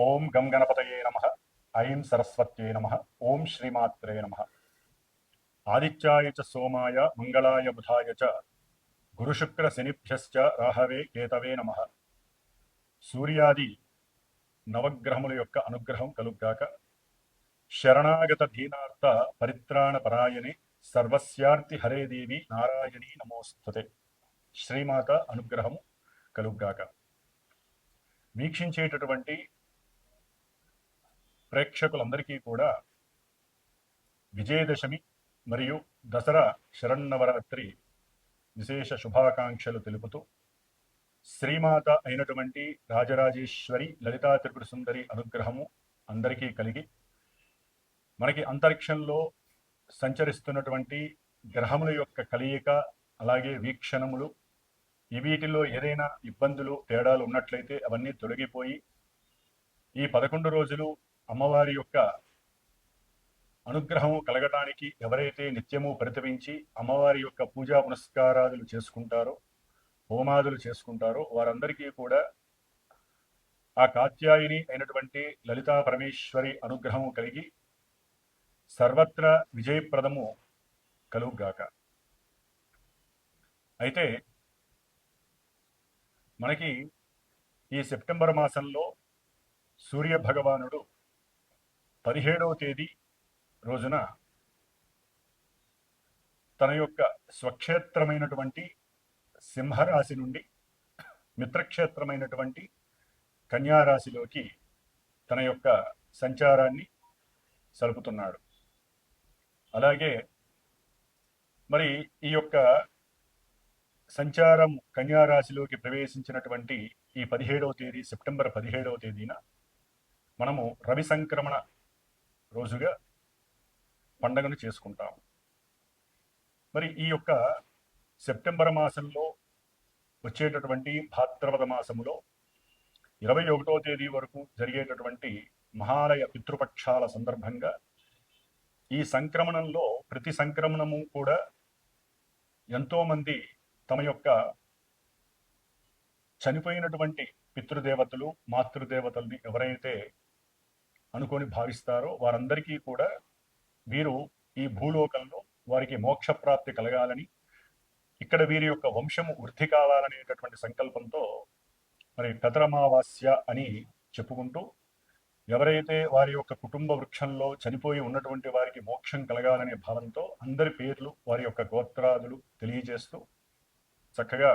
ఓం గం గణపతయే నమః. ఐం సరస్వత్యై నమః. ఓం శ్రీమాత్రే నమః. ఆదిత్యాయ చ సోమాయ మంగళాయ బుధాయ చ గురుశుక్ర శనిభ్యశ్చ రాహవే కేతవే నమః. సూర్యాది నవగ్రహముల యొక్క అనుగ్రహం కలుగ్గాక. శరణాగత దీనార్థ పరిత్రాణ పరాయణి సర్వస్యార్తి హరే దేవి నారాయణీ నమోస్తుతే. శ్రీమాత అనుగ్రహము కలుగ్గాక. వీక్షించేటటువంటి ప్రేక్షకులందరికీ కూడా విజయదశమి మరియు దసరా శరన్నవరాత్రి విశేష శుభాకాంక్షలు తెలుపుతూ శ్రీమాత అయినటువంటి రాజరాజేశ్వరి లలితా త్రిపుర సుందరి అనుగ్రహము అందరికీ కలిగి మనకి అంతరిక్షంలో సంచరిస్తున్నటువంటి గ్రహముల యొక్క కలయిక అలాగే వీక్షణములు వీటిలో ఏదైనా ఇబ్బందులు తేడాలు ఉన్నట్లయితే అవన్నీ తొలగిపోయి ఈ 11 రోజులు అమ్మవారి యొక్క అనుగ్రహము కలగటానికి ఎవరైతే నిత్యము పరితపించి అమ్మవారి యొక్క పూజా పునస్కారాదులు చేసుకుంటారో హోమాదులు చేసుకుంటారో వారందరికీ కూడా ఆ కాత్యాయిని అయినటువంటి లలితా పరమేశ్వరి అనుగ్రహము కలిగి సర్వత్రా విజయప్రదము కలుగుగాక. అయితే మనకి ఈ సెప్టెంబర్ మాసంలో సూర్య భగవానుడు 17వ తేదీ రోజున తన యొక్క స్వక్షేత్రమైనటువంటి సింహరాశి నుండి మిత్రక్షేత్రమైనటువంటి కన్యారాశిలోకి తన యొక్క సంచారాన్ని సలుపుతున్నాడు. అలాగే మరి ఈ యొక్క సంచారం కన్యారాశిలోకి ప్రవేశించినటువంటి ఈ 17వ తేదీ సెప్టెంబర్ 17వ తేదీన మనము రవి సంక్రమణ రోజుగా పండగను చేసుకుంటాము. మరి ఈ యొక్క సెప్టెంబర్ మాసంలో వచ్చేటటువంటి భాద్రపద మాసములో 21వ తేదీ వరకు జరిగేటటువంటి మహాలయ పితృపక్షాల సందర్భంగా ఈ సంక్రమణంలో ప్రతి సంక్రమణము కూడా ఎంతోమంది తమ యొక్క చనిపోయినటువంటి పితృదేవతలు మాతృదేవతల్ని ఎవరైతే అనుకొని భావిస్తారో వారందరికీ కూడా వీరు ఈ భూలోకంలో వారికి మోక్షప్రాప్తి కలగాలని ఇక్కడ వీరి యొక్క వంశము వృద్ధి కావాలనేటటువంటి సంకల్పంతో మరి పెదరమావాస్య అని చెప్పుకుంటూ ఎవరైతే వారి యొక్క కుటుంబ వృక్షంలో చనిపోయి ఉన్నటువంటి వారికి మోక్షం కలగాలనే భావంతో అందరి పేర్లు వారి యొక్క గోత్రాదులు తెలియజేస్తూ చక్కగా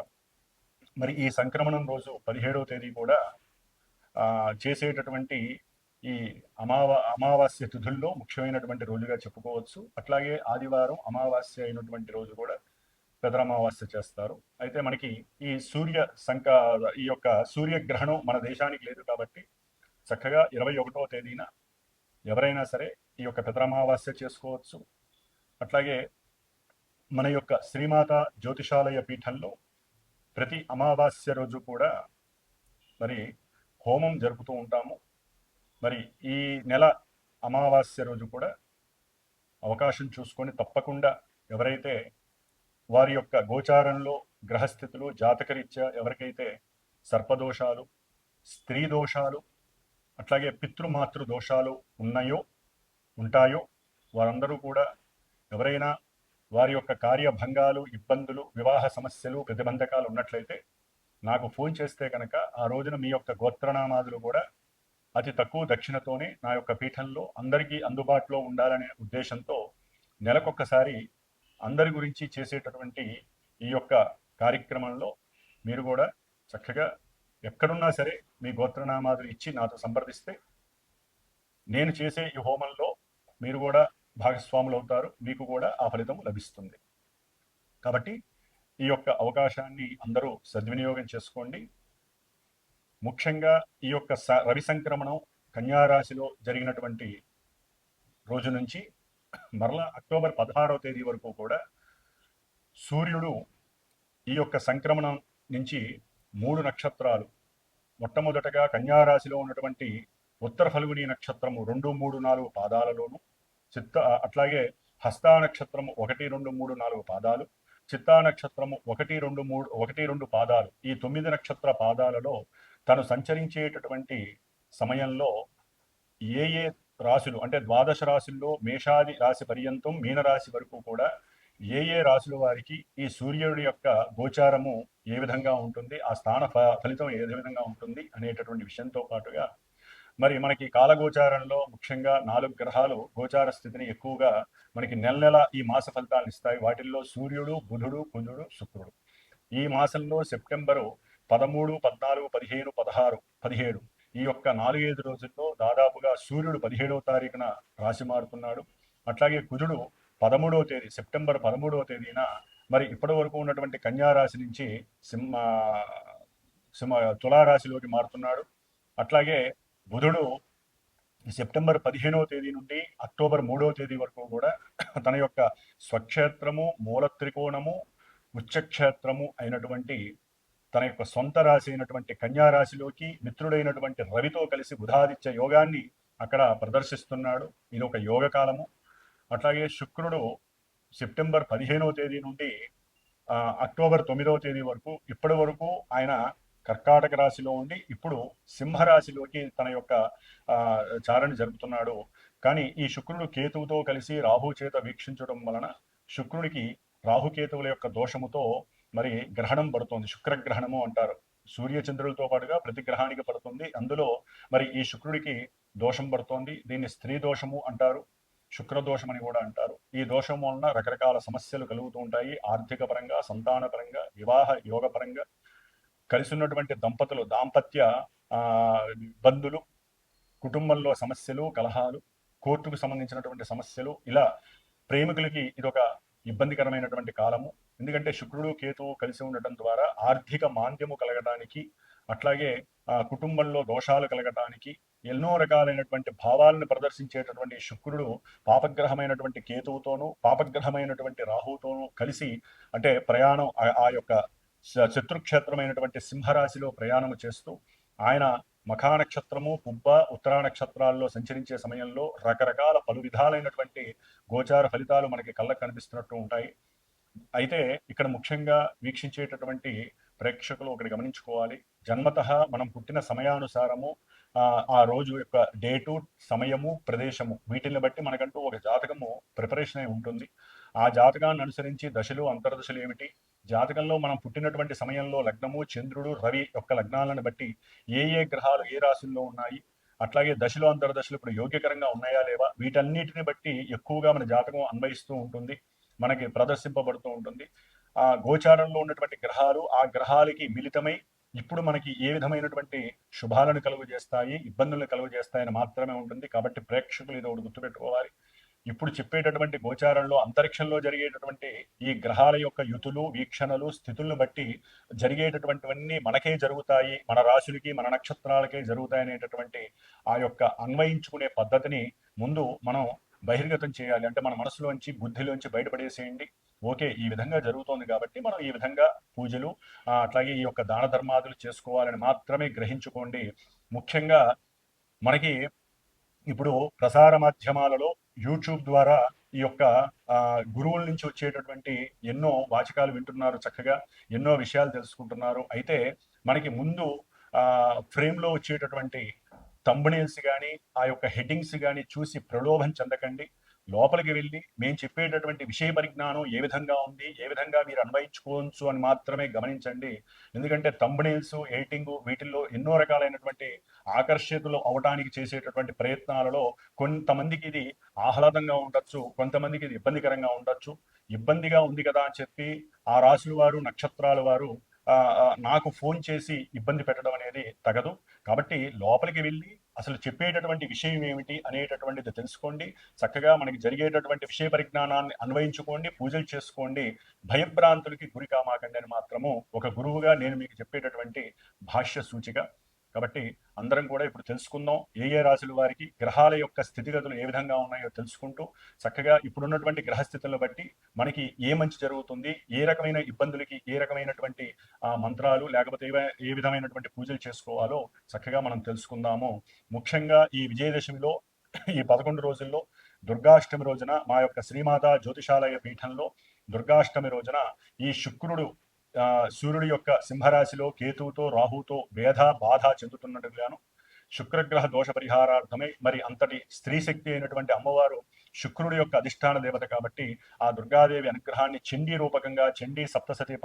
మరి ఈ సంక్రమణం రోజు 17వ తేదీ కూడా చేసేటటువంటి ఈ అమావాస్య తిథుల్లో ముఖ్యమైనటువంటి రోజుగా చెప్పుకోవచ్చు. అట్లాగే ఆదివారం అమావాస్య అయినటువంటి రోజు కూడా పెదరమావాస్య చేస్తారు. అయితే మనకి ఈ ఈ యొక్క సూర్యగ్రహణం మన దేశానికి లేదు కాబట్టి చక్కగా 21వ తేదీన ఎవరైనా సరే ఈ యొక్క పెదరమావాస్య చేసుకోవచ్చు. అట్లాగే మన యొక్క శ్రీమాత జ్యోతిషాలయ పీఠంలో ప్రతి అమావాస్య రోజు కూడా మరి హోమం జరుపుతూ ఉంటాము. మరి ఈ నెల అమావాస్య రోజు కూడా అవకాశం చూసుకొని తప్పకుండా ఎవరైతే వారి యొక్క గోచారంలో గ్రహస్థితులు జాతకరీత్యా ఎవరికైతే సర్పదోషాలు స్త్రీ దోషాలు అట్లాగే పితృమాతృ దోషాలు ఉంటాయో వారందరూ కూడా ఎవరైనా వారి యొక్క కార్యభంగాలు ఇబ్బందులు వివాహ సమస్యలు ప్రతిబంధకాలు ఉన్నట్లయితే నాకు ఫోన్ చేస్తే కనుక ఆ రోజున మీ యొక్క గోత్రనామాదులు కూడా అతి తక్కువ దక్షిణతోనే నా యొక్క పీఠంలో అందరికీ అందుబాటులో ఉండాలనే ఉద్దేశంతో నెలకొక్కసారి అందరి గురించి చేసేటటువంటి ఈ యొక్క కార్యక్రమంలో మీరు కూడా చక్కగా ఎక్కడున్నా సరే మీ గోత్రనామాదులు ఇచ్చి నాతో సంప్రదిస్తే నేను చేసే ఈ హోమంలో మీరు కూడా భాగస్వాములు అవుతారు. మీకు కూడా ఆ ఫలితం లభిస్తుంది. కాబట్టి ఈ యొక్క అవకాశాన్ని అందరూ సద్వినియోగం చేసుకోండి. ముఖ్యంగా ఈ యొక్క రవి సంక్రమణం కన్యారాశిలో జరిగినటువంటి రోజు నుంచి మరలా అక్టోబర్ 16వ తేదీ వరకు కూడా సూర్యుడు ఈ యొక్క సంక్రమణం నుంచి 3 నక్షత్రాలు మొట్టమొదటగా కన్యారాశిలో ఉన్నటువంటి ఉత్తర ఫల్గుని నక్షత్రము 2, 3, 4 పాదాలలోను అట్లాగే హస్తా నక్షత్రము 1, 2, 3, 4 పాదాలు చిత్తా నక్షత్రము 1, 2, 3, 1, 2 పాదాలు ఈ 9 నక్షత్ర పాదాలలో తను సంచరించేటటువంటి సమయంలో ఏ ఏ రాశులు అంటే ద్వాదశ రాశుల్లో మేషాది రాశి పర్యంతం మీనరాశి వరకు కూడా ఏ ఏ రాశుల వారికి ఈ సూర్యుడి యొక్క గోచారము ఏ విధంగా ఉంటుంది, ఆ స్థాన ఫలితం ఏ విధంగా ఉంటుంది అనేటటువంటి విషయంతో పాటుగా మరి మనకి కాలగోచారంలో ముఖ్యంగా 4 గ్రహాలు గోచార స్థితిని ఎక్కువగా మనకి నెల నెల ఈ మాస ఫలితాలను ఇస్తాయి. వాటిల్లో సూర్యుడు, బుధుడు, కుజుడు, శుక్రుడు. ఈ మాసంలో సెప్టెంబరు 13, 14, 15, 16, 17 ఈ యొక్క 4-5 రోజుల్లో దాదాపుగా సూర్యుడు 17వ తారీఖున రాశి మారుతున్నాడు. అట్లాగే కుజుడు 13వ తేదీ సెప్టెంబర్ 13వ తేదీన మరి ఇప్పటి వరకు ఉన్నటువంటి కన్యా రాశి నుంచి సింహ సింహ తులారాశిలోకి మారుతున్నాడు. అట్లాగే బుధుడు సెప్టెంబర్ 15వ తేదీ నుండి అక్టోబర్ 3వ తేదీ వరకు కూడా తన యొక్క స్వక్షేత్రము, మూల త్రికోణము, ఉచ్చక్షేత్రము అయినటువంటి తన యొక్క సొంత రాశి అయినటువంటి కన్యా రాశిలోకి మిత్రుడైనటువంటి రవితో కలిసి బుధాదిత్య యోగాన్ని అక్కడ ప్రదర్శిస్తున్నాడు. ఇది ఒక యోగ కాలము. అట్లాగే శుక్రుడు సెప్టెంబర్ 15వ తేదీ నుండి అక్టోబర్ 9వ తేదీ వరకు ఇప్పటి వరకు ఆయన కర్కాటక రాశిలో ఉండి ఇప్పుడు సింహరాశిలోకి తన యొక్క చారణ జరుపుతున్నాడు. కానీ ఈ శుక్రుడు కేతువుతో కలిసి రాహు చేత వీక్షించడం వలన శుక్రుడికి రాహుకేతువుల యొక్క దోషముతో మరి గ్రహణం పడుతుంది. శుక్రగ్రహణము అంటారు. సూర్యచంద్రులతో పాటుగా ప్రతి గ్రహానికి పడుతుంది. అందులో మరి ఈ శుక్రుడికి దోషం పడుతోంది. దీన్ని స్త్రీ దోషము అంటారు, శుక్రదోషం అని కూడా అంటారు. ఈ దోషం వలన రకరకాల సమస్యలు కలుగుతూ ఉంటాయి. ఆర్థిక పరంగా, సంతాన పరంగా, వివాహ యోగ పరంగా, కలిసి ఉన్నటువంటి దంపతులు దాంపత్య ఇబ్బందులు, కుటుంబంలో సమస్యలు, కలహాలు, కోర్టుకు సంబంధించినటువంటి సమస్యలు, ఇలా ప్రేమికులకి ఇదొక ఇబ్బందికరమైనటువంటి కాలము. ఎందుకంటే శుక్రుడు కేతువు కలిసి ఉండటం ద్వారా ఆర్థిక మాంద్యము కలగటానికి, అట్లాగే కుటుంబంలో దోషాలు కలగటానికి, ఎన్నో రకాలైనటువంటి భావాలను ప్రదర్శించేటటువంటి శుక్రుడు పాపగ్రహమైనటువంటి కేతువుతోనూ పాపగ్రహమైనటువంటి రాహుతోనూ కలిసి అంటే ప్రయాణం ఆ యొక్క శత్రుక్షేత్రమైనటువంటి సింహరాశిలో ప్రయాణము చేస్తూ ఆయన మఖా నక్షత్రము, పుబ్బ, ఉత్తరా నక్షత్రాల్లో సంచరించే సమయంలో రకరకాల పలు విధాలైనటువంటి గోచార ఫలితాలు మనకి కళ్ళకు కనిపిస్తున్నట్టు ఉంటాయి. అయితే ఇక్కడ ముఖ్యంగా వీక్షించేటటువంటి ప్రేక్షకులు ఒకటి గమనించుకోవాలి. జన్మతః మనం పుట్టిన సమయానుసారము ఆ రోజు యొక్క డేటు, సమయము, ప్రదేశము వీటిని బట్టి మనకంటూ ఒక జాతకము ప్రిపరేషన్ అయి ఉంటుంది. ఆ జాతకాన్ని అనుసరించి దశలు, అంతర్దశలు ఏమిటి, జాతకంలో మనం పుట్టినటువంటి సమయంలో లగ్నము, చంద్రుడు, రవి యొక్క లగ్నాలను బట్టి ఏ ఏ గ్రహాలు ఏ రాశుల్లో ఉన్నాయి, అట్లాగే దశలు, అంతర్దశలు ఇప్పుడు యోగ్యకరంగా ఉన్నాయా లేవా, వీటన్నిటిని బట్టి ఎక్కువగా మన జాతకం అన్వయిస్తూ ఉంటుంది, మనకి ప్రదర్శింపబడుతూ ఉంటుంది. ఆ గోచారంలో ఉన్నటువంటి గ్రహాలు ఆ గ్రహాలకి మిళితమై ఇప్పుడు మనకి ఏ విధమైనటువంటి శుభాలను కలుగు చేస్తాయి, ఇబ్బందులను కలుగు చేస్తాయని మాత్రమే ఉంటుంది. కాబట్టి ప్రేక్షకులు ఇది ఒకటి గుర్తుపెట్టుకోవాలి. ఇప్పుడు చెప్పేటటువంటి గోచారంలో అంతరిక్షంలో జరిగేటటువంటి ఈ గ్రహాల యొక్క యుతులు, వీక్షణలు, స్థితులను బట్టి జరిగేటటువంటివన్నీ మనకే జరుగుతాయి, మన రాశులకి, మన నక్షత్రాలకే జరుగుతాయి అనేటటువంటి ఆ యొక్క అన్వయించుకునే పద్ధతిని ముందు మనం బహిర్గతం చేయాలి. అంటే మన మనసులోంచి, బుద్ధిలోంచి బయటపడేసేయండి. ఓకే, ఈ విధంగా జరుగుతోంది కాబట్టి మనం ఈ విధంగా పూజలు అట్లాగే ఈ యొక్క దాన ధర్మాదులు చేసుకోవాలని మాత్రమే గ్రహించుకోండి. ముఖ్యంగా మనకి ఇప్పుడు ప్రసార మాధ్యమాలలో యూట్యూబ్ ద్వారా ఈ యొక్క గురువుల నుంచి వచ్చేటటువంటి ఎన్నో వాచకాలు వింటున్నారు, చక్కగా ఎన్నో విషయాలు తెలుసుకుంటున్నారు. అయితే మనకి ముందు ఫ్రేమ్లో వచ్చేటటువంటి థంబ్నెయిల్స్ కానీ ఆ యొక్క హెడ్డింగ్స్ కానీ చూసి ప్రలోభం చెందకండి. లోపలికి వెళ్ళి మేము చెప్పేటటువంటి విషయ పరిజ్ఞానం ఏ విధంగా ఉంది, ఏ విధంగా మీరు అన్వయించుకోవచ్చు అని మాత్రమే గమనించండి. ఎందుకంటే థంబ్నెయిల్స్, ఎడిటింగ్ వీటిల్లో ఎన్నో రకాలైనటువంటి ఆకర్షితులు అవడానికి చేసేటటువంటి ప్రయత్నాలలో కొంతమందికి ఇది ఆహ్లాదంగా ఉండొచ్చు, కొంతమందికి ఇది ఇబ్బందికరంగా ఉండొచ్చు. ఇబ్బందిగా ఉంది కదా అని చెప్పి ఆ రాశుల వారు, నక్షత్రాల వారు నాకు ఫోన్ చేసి ఇబ్బంది పెట్టడం అనేది తగదు. కాబట్టి లోపలికి వెళ్ళి అసలు చెప్పేటటువంటి విషయం ఏమిటి అనేటటువంటిది తెలుసుకోండి. చక్కగా మనకి జరిగేటటువంటి విషయ పరిజ్ఞానాన్ని అన్వయించుకోండి, పూజలు చేసుకోండి. భయభ్రాంతులకి గురి కామాకండి అని మాత్రము ఒక గురువుగా నేను మీకు చెప్పేటటువంటి భాష్య సూచిక. కాబట్టి అందరం కూడా ఇప్పుడు తెలుసుకుందాం ఏ ఏ రాశుల వారికి గ్రహాల యొక్క స్థితిగతులు ఏ విధంగా ఉన్నాయో తెలుసుకుంటూ చక్కగా ఇప్పుడున్నటువంటి గ్రహస్థితులను బట్టి మనకి ఏ మంచి జరుగుతుంది, ఏ రకమైన ఇబ్బందులకి ఏ రకమైనటువంటి మంత్రాలు లేకపోతే ఏ విధమైనటువంటి పూజలు చేసుకోవాలో చక్కగా మనం తెలుసుకుందాము. ముఖ్యంగా ఈ విజయదశమిలో ఈ 11 రోజుల్లో దుర్గాష్టమి రోజున మా యొక్క శ్రీమాత జ్యోతిషాలయ పీఠంలో దుర్గాష్టమి రోజున ఈ శుక్రుడు సూర్యుడి యొక్క సింహరాశిలో కేతువుతో రాహుతో వేధ బాధ చెందుతున్నట్టుగాను శుక్రగ్రహ దోష పరిహారార్థమై మరి అంతటి స్త్రీ శక్తి అయినటువంటి అమ్మవారు శుక్రుడి యొక్క అధిష్టాన దేవత కాబట్టి ఆ దుర్గాదేవి అనుగ్రహాన్ని చండీ రూపకంగా చండీ సప్తసతి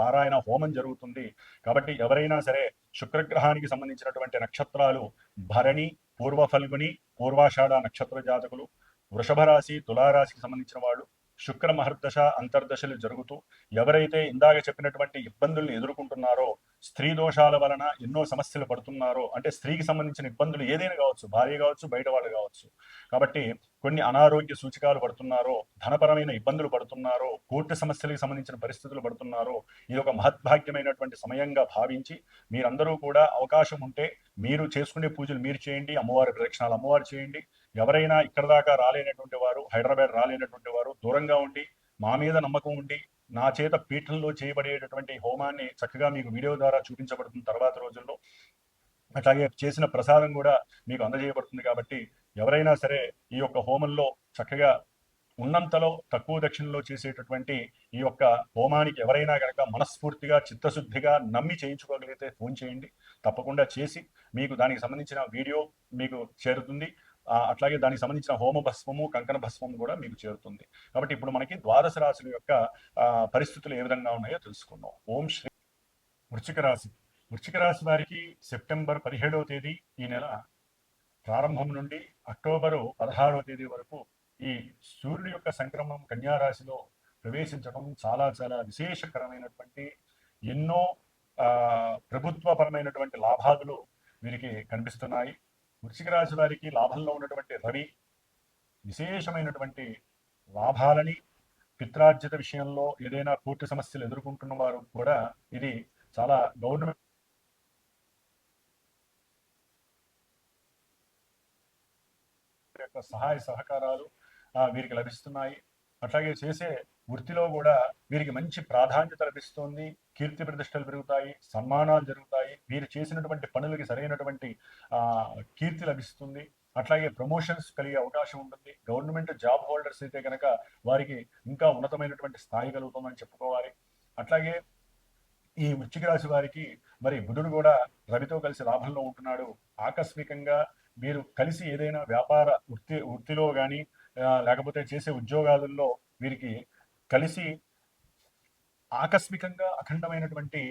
పారాయణ హోమం జరుగుతుంది. కాబట్టి ఎవరైనా సరే శుక్రగ్రహానికి సంబంధించినటువంటి నక్షత్రాలు భరణి, పూర్వ ఫల్గుని, పూర్వాషాఢ నక్షత్ర జాతకులు, వృషభ రాశి, తులారాశికి సంబంధించిన వాళ్ళు, శుక్ర మహర్దశ అంతర్దశలు జరుగుతూ ఎవరైతే ఇందాక చెప్పినటువంటి ఇబ్బందుల్ని ఎదుర్కొంటున్నారో, స్త్రీ దోషాల వలన ఎన్నో సమస్యలు పడుతున్నారో, అంటే స్త్రీకి సంబంధించిన ఇబ్బందులు ఏదైనా కావచ్చు, భార్య కావచ్చు, బయట వాళ్ళు కావచ్చు, కాబట్టి కొన్ని అనారోగ్య సూచికాలు పడుతున్నారో, ధనపరమైన ఇబ్బందులు పడుతున్నారో, కోర్టు సమస్యలకు సంబంధించిన పరిస్థితులు పడుతున్నారో, ఇది ఒక మహద్భాగ్యమైనటువంటి సమయంగా భావించి మీరందరూ కూడా అవకాశం ఉంటే మీరు చేసుకునే పూజలు మీరు చేయండి, అమ్మవారి ప్రదక్షిణాలు అమ్మవారు చేయండి. ఎవరైనా ఇక్కడ దాకా రాలేనటువంటి వారు, హైదరాబాద్ రాలేనటువంటి వారు దూరంగా ఉండి మా మీద నమ్మకం ఉండి నా చేత పీఠంలో చేయబడేటటువంటి హోమాన్ని చక్కగా మీకు వీడియో ద్వారా చూపించబడుతుంది తర్వాత రోజుల్లో. అట్లాగే చేసిన ప్రసాదం కూడా మీకు అందజేయబడుతుంది. కాబట్టి ఎవరైనా సరే ఈ యొక్క హోమంలో చక్కగా ఉన్నంతలో తక్కువ దక్షిణలో చేసేటటువంటి ఈ యొక్క హోమానికి ఎవరైనా కనుక మనస్ఫూర్తిగా చిత్తశుద్ధిగా నమ్మి చేయించుకోగలిగితే ఫోన్ చేయండి. తప్పకుండా చేసి మీకు దానికి సంబంధించిన వీడియో మీకు చేరుతుంది. అట్లాగే దానికి సంబంధించిన హోమ భస్మము, కంకణ భస్మము కూడా మీకు చేరుతుంది. కాబట్టి ఇప్పుడు మనకి ద్వాదశ రాశుల యొక్క పరిస్థితులు ఏ విధంగా ఉన్నాయో తెలుసుకుందాం. ఓం శ్రీ వృశ్చిక రాశి. వృశ్చిక రాశి వారికి సెప్టెంబర్ 17వ తేదీ ఈ నెల ప్రారంభం నుండి అక్టోబరు 16వ తేదీ వరకు ఈ సూర్యుడి యొక్క సంక్రమణం కన్యారాశిలో ప్రవేశించడం చాలా చాలా విశేషకరమైనటువంటి ఎన్నో ప్రభుత్వపరమైనటువంటి లాభాలు వీరికి కనిపిస్తున్నాయి. వృశ్చిక రాశి వారికి లాభంలో ఉన్నటువంటి రవి విశేషమైనటువంటి లాభాలని, పిత్రార్జిత విషయంలో ఏదైనా కోర్టు సమస్యలు ఎదుర్కొంటున్న వారు కూడా ఇది చాలా గవర్నమెంట్ యొక్క సహాయ సహకారాలు వీరికి లభిస్తున్నాయి. అట్లాగే చేసే వృత్తిలో కూడా వీరికి మంచి ప్రాధాన్యత లభిస్తుంది. కీర్తి ప్రతిష్టలు పెరుగుతాయి, సన్మానాలు జరుగుతాయి, వీరు చేసినటువంటి పనులకి సరైనటువంటి కీర్తి లభిస్తుంది. అట్లాగే ప్రమోషన్స్ కలిగే అవకాశం ఉంటుంది. గవర్నమెంట్ జాబ్ హోల్డర్స్ అయితే కనుక వారికి ఇంకా ఉన్నతమైనటువంటి స్థాయి కలుగుతుందని చెప్పుకోవాలి. అట్లాగే ఈ వృశ్చిక రాశి వారికి మరి బుధుడు కూడా రవితో కలిసి లాభంలో ఉంటున్నాడు. ఆకస్మికంగా మీరు కలిసి ఏదైనా వ్యాపార వృత్తిలో కానీ లేకపోతే చేసే ఉద్యోగాలలో వీరికి కలిసి ఆకస్మికంగా అఖండమైనటువంటి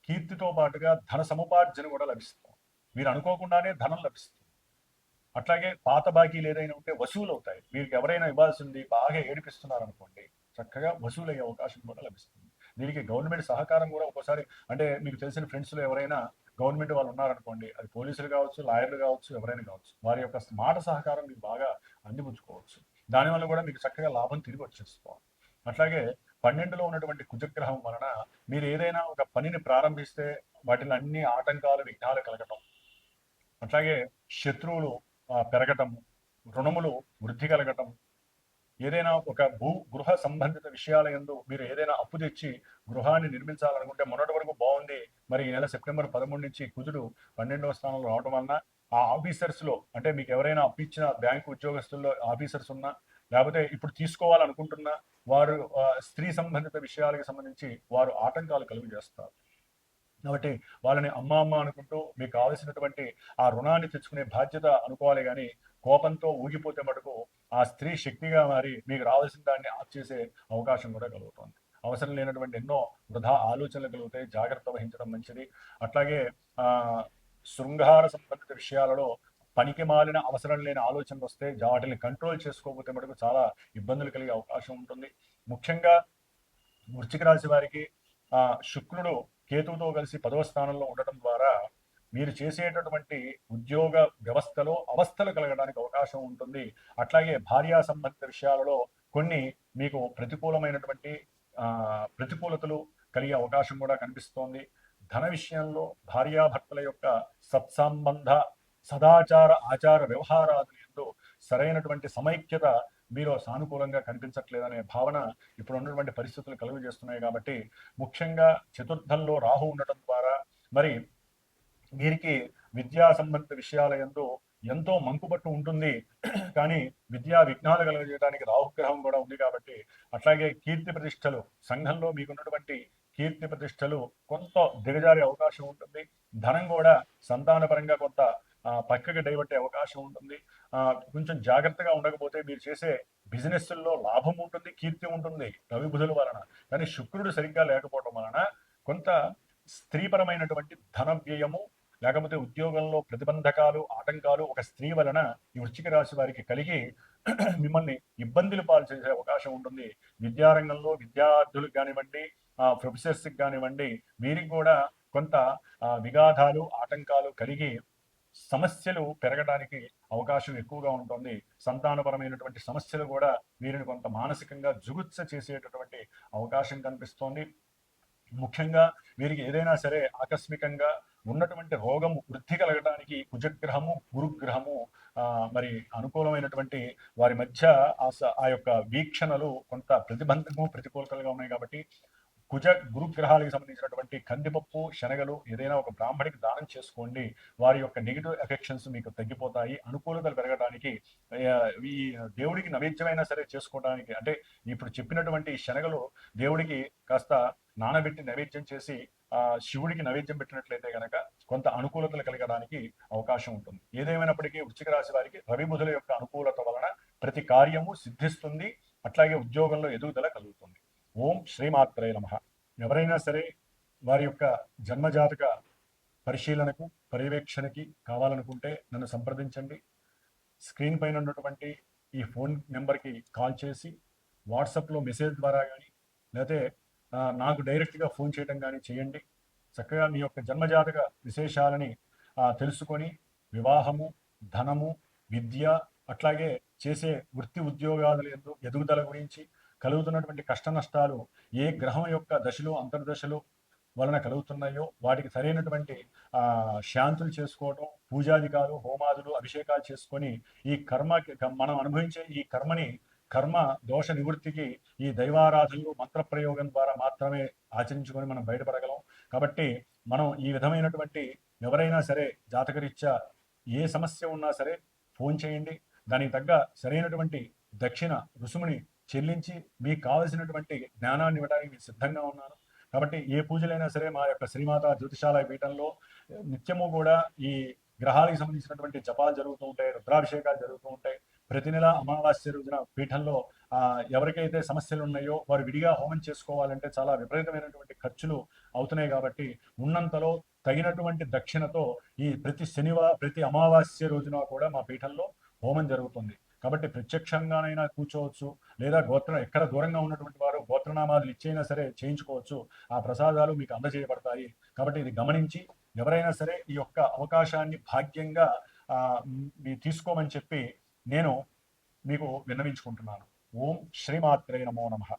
కీర్తితో పాటుగా ధన సముపార్జన కూడా లభిస్తుంది. మీరు అనుకోకుండానే ధనం లభిస్తుంది. అట్లాగే పాత బాకీలు ఏదైనా ఉంటే వసూలు అవుతాయి. వీరికి ఎవరైనా ఇవ్వాల్సింది బాగా ఏడిపిస్తున్నారు అనుకోండి, చక్కగా వసూలు అయ్యే అవకాశం కూడా లభిస్తుంది. దీనికి గవర్నమెంట్ సహకారం కూడా ఒక్కోసారి, అంటే మీకు తెలిసిన ఫ్రెండ్స్లో ఎవరైనా గవర్నమెంట్ వాళ్ళు ఉన్నారనుకోండి, అది పోలీసులు కావచ్చు, లాయర్లు కావచ్చు, ఎవరైనా కావచ్చు, వారి యొక్క మాట సహకారం మీకు బాగా అందిపుచ్చుకోవచ్చు. దానివల్ల కూడా మీకు చక్కగా లాభం తిరిగి వచ్చేసుకోవాలి. అట్లాగే 12లో ఉన్నటువంటి కుజగ్రహం వలన మీరు ఏదైనా ఒక పనిని ప్రారంభిస్తే వాటిని అన్ని ఆటంకాలు, విఘ్నాలు కలగటం, అట్లాగే శత్రువులు పెరగటం, రుణములు వృద్ధి కలగటం, ఏదైనా ఒక గృహ సంబంధిత విషయాల యందు మీరు ఏదైనా అప్పు తెచ్చి గృహాన్ని నిర్మించాలనుకుంటే మొన్నటి వరకు బాగుంది, మరి ఈ నెల సెప్టెంబర్ 13 నుంచి కుజుడు 12వ స్థానంలో రావడం వలన ఆ ఆఫీసర్స్లో, అంటే మీకు ఎవరైనా అప్పు ఇచ్చిన బ్యాంకు ఉద్యోగస్తుల్లో ఆఫీసర్స్ ఉన్నా, లేకపోతే ఇప్పుడు తీసుకోవాలనుకుంటున్నా వారు స్త్రీ సంబంధిత విషయాలకు సంబంధించి వారు ఆటంకాలు కలుగు చేస్తారు. కాబట్టి వాళ్ళని అమ్మ అనుకుంటూ మీకు కావలసినటువంటి ఆ రుణాన్ని తెచ్చుకునే బాధ్యత అనుకోవాలి. కానీ కోపంతో ఊగిపోతే మటుకు ఆ స్త్రీ శక్తిగా మారి మీకు రావాల్సిన దాన్ని ఆఫ్ చేసే అవకాశం కూడా కలుగుతుంది. అవసరం లేనటువంటి ఎన్నో వృధా ఆలోచనలు కలుగుతాయి. జాగ్రత్త వహించడం మంచిది. అట్లాగే శృంగార సంబంధిత విషయాలలో పనికి మాలిన అవసరం లేని ఆలోచనలు వస్తే వాటిని కంట్రోల్ చేసుకోకపోతే మటుకు చాలా ఇబ్బందులు కలిగే అవకాశం ఉంటుంది. ముఖ్యంగా వృశ్చిక రాశి వారికి శుక్రుడు కేతువుతో కలిసి 10వ స్థానంలో ఉండటం ద్వారా మీరు చేసేటటువంటి ఉద్యోగ వ్యవస్థలో అవస్థలు కలగడానికి అవకాశం ఉంటుంది. అట్లాగే భార్యా సంబంధిత విషయాలలో కొన్ని మీకు ప్రతికూలమైనటువంటి ప్రతికూలతలు కలిగే అవకాశం కూడా కనిపిస్తోంది. ధన విషయంలో భార్యాభర్తల యొక్క సత్సంబంధ, సదాచార, ఆచార వ్యవహారాదులు ఎందు సరైనటువంటి సమైక్యత మీలో సానుకూలంగా కనిపించట్లేదనే భావన ఇప్పుడు ఉన్నటువంటి పరిస్థితులు కలుగు చేస్తున్నాయి. కాబట్టి ముఖ్యంగా చతుర్థంలో రాహు ఉండటం ద్వారా మరి వీరికి విద్యా సంబంధిత విషయాల యందు ఎంతో మంకుపట్టు ఉంటుంది. కానీ విద్యా విఘ్నాలు కలుగజేయడానికి రాహుగ్రహం కూడా ఉంది. కాబట్టి అట్లాగే కీర్తి ప్రతిష్టలు, సంఘంలో మీకున్నటువంటి కీర్తి ప్రతిష్టలు కొంత దిగజారే అవకాశం ఉంటుంది. ధనం కూడా సంతానపరంగా కొంత పక్కకి డైవర్టే అవకాశం ఉంటుంది. కొంచెం జాగ్రత్తగా ఉండకపోతే మీరు చేసే బిజినెస్ల్లో లాభం ఉంటుంది, కీర్తి ఉంటుంది రవి బుధుల వలన. కానీ శుక్రుడు సరిగ్గా లేకపోవడం వలన కొంత స్త్రీపరమైనటువంటి ధన వ్యయము, లేకపోతే ఉద్యోగంలో ప్రతిబంధకాలు, ఆటంకాలు ఒక స్త్రీ వలన ఈ వృశ్చిక రాశి వారికి కలిగి మిమ్మల్ని ఇబ్బందులు పాలు చేసే అవకాశం ఉంటుంది. విద్యారంగంలో విద్యార్థులకు కానివ్వండి, ప్రొఫెసర్స్కి కానివ్వండి, వీరికి కూడా కొంత విఘాతాలు, ఆటంకాలు కలిగి సమస్యలు పెరగడానికి అవకాశం ఎక్కువగా ఉంటుంది. సంతానపరమైనటువంటి సమస్యలు కూడా వీరిని కొంత మానసికంగా జుగుత్స చేసేటటువంటి అవకాశం కనిపిస్తోంది. ముఖ్యంగా వీరికి ఏదైనా సరే ఆకస్మికంగా ఉన్నటువంటి రోగము వృద్ధి కలగడానికి కుజగ్రహము, గురుగ్రహము మరి అనుకూలమైనటువంటి వారి మధ్య ఆ యొక్క వీక్షణలు కొంత ప్రతిబంధకము, ప్రతికూలతలుగా ఉన్నాయి. కాబట్టి కుజ గురుగ్రహాలకు సంబంధించినటువంటి కందిపప్పు, శనగలు ఏదైనా ఒక బ్రాహ్మడికి దానం చేసుకోండి. వారి యొక్క నెగిటివ్ ఎఫెక్షన్స్ మీకు తగ్గిపోతాయి. అనుకూలతలు పెరగడానికి ఈ దేవుడికి నైవేద్యమైనా సరే చేసుకోవడానికి, అంటే ఇప్పుడు చెప్పినటువంటి శనగలు దేవుడికి కాస్త నానబెట్టి నైవేద్యం చేసి శివుడికి నైవేద్యం పెట్టినట్లయితే కనుక కొంత అనుకూలతలు కలగడానికి అవకాశం ఉంటుంది. ఏదేమైనప్పటికీ వృశ్చిక రాశి వారికి రవి బుధుల యొక్క అనుకూలత వలన ప్రతి కార్యము సిద్ధిస్తుంది. అట్లాగే ఉద్యోగంలో ఎదుగుదల కలుగుతుంది. ఓం శ్రీమాత్రే నమః. ఎవరైనా సరే వారి యొక్క జన్మజాతక పరిశీలనకు, పర్యవేక్షణకి కావాలనుకుంటే నన్ను సంప్రదించండి. స్క్రీన్ పైన ఉన్నటువంటి ఈ ఫోన్ నెంబర్కి కాల్ చేసి వాట్సాప్లో మెసేజ్ ద్వారా కానీ, లేకపోతే నాకు డైరెక్ట్గా ఫోన్ చేయడం కానీ చేయండి. చక్కగా మీ యొక్క జన్మజాతక విశేషాలని తెలుసుకొని వివాహము, ధనము, విద్య, అట్లాగే చేసే వృత్తి ఉద్యోగాల ఎదుగుదల గురించి, కలుగుతున్నటువంటి కష్ట నష్టాలు ఏ గ్రహం యొక్క దశలు, అంతర్దశలు వలన కలుగుతున్నాయో వాటికి సరైనటువంటి శాంతులు చేసుకోవటం, పూజాధికాలు, హోమాదులు, అభిషేకాలు చేసుకొని ఈ మనం అనుభవించే ఈ కర్మ దోష నివృత్తికి ఈ దైవారాధనలు, మంత్రప్రయోగం ద్వారా మాత్రమే ఆచరించుకొని మనం బయటపడగలం. కాబట్టి మనం ఈ విధమైనటువంటి ఎవరైనా సరే జాతకరీత్యా ఏ సమస్య ఉన్నా సరే ఫోన్ చేయండి. దానికి తగ్గ సరైనటువంటి దక్షిణ రుసుముని చెల్లించి మీకు కావలసినటువంటి జ్ఞానాన్ని ఇవ్వడానికి నేను సిద్ధంగా ఉన్నాను. కాబట్టి ఏ పూజలైనా సరే మా యొక్క శ్రీమాత జ్యోతిషాలయ పీఠంలో నిత్యము కూడా ఈ గ్రహాలకు సంబంధించినటువంటి జపాలు జరుగుతూ ఉంటాయి, రుద్రాభిషేకాలు జరుగుతూ ఉంటాయి. ప్రతి నెల అమావాస్య రోజున పీఠంలో ఎవరికైతే సమస్యలు ఉన్నాయో వారు విడిగా హోమం చేసుకోవాలంటే చాలా విపరీతమైనటువంటి ఖర్చులు అవుతున్నాయి. కాబట్టి ఉన్నంతలో తగినటువంటి దక్షిణతో ఈ ప్రతి అమావాస్య రోజున కూడా మా పీఠంలో హోమం జరుగుతుంది. కాబట్టి ప్రత్యక్షంగానైనా కూర్చోవచ్చు, లేదా ఎక్కడ దూరంగా ఉన్నటువంటి వారు గోత్రనామాలు ఇచ్చైనా సరే చేయించుకోవచ్చు. ఆ ప్రసాదాలు మీకు అందజేయబడతాయి. కాబట్టి ఇది గమనించి ఎవరైనా సరే ఈ యొక్క అవకాశాన్ని భాగ్యంగా మీరు తీసుకోమని చెప్పి నేను మీకు విన్నవించుకుంటున్నాను. ఓం శ్రీమాత్రే నమో నమః.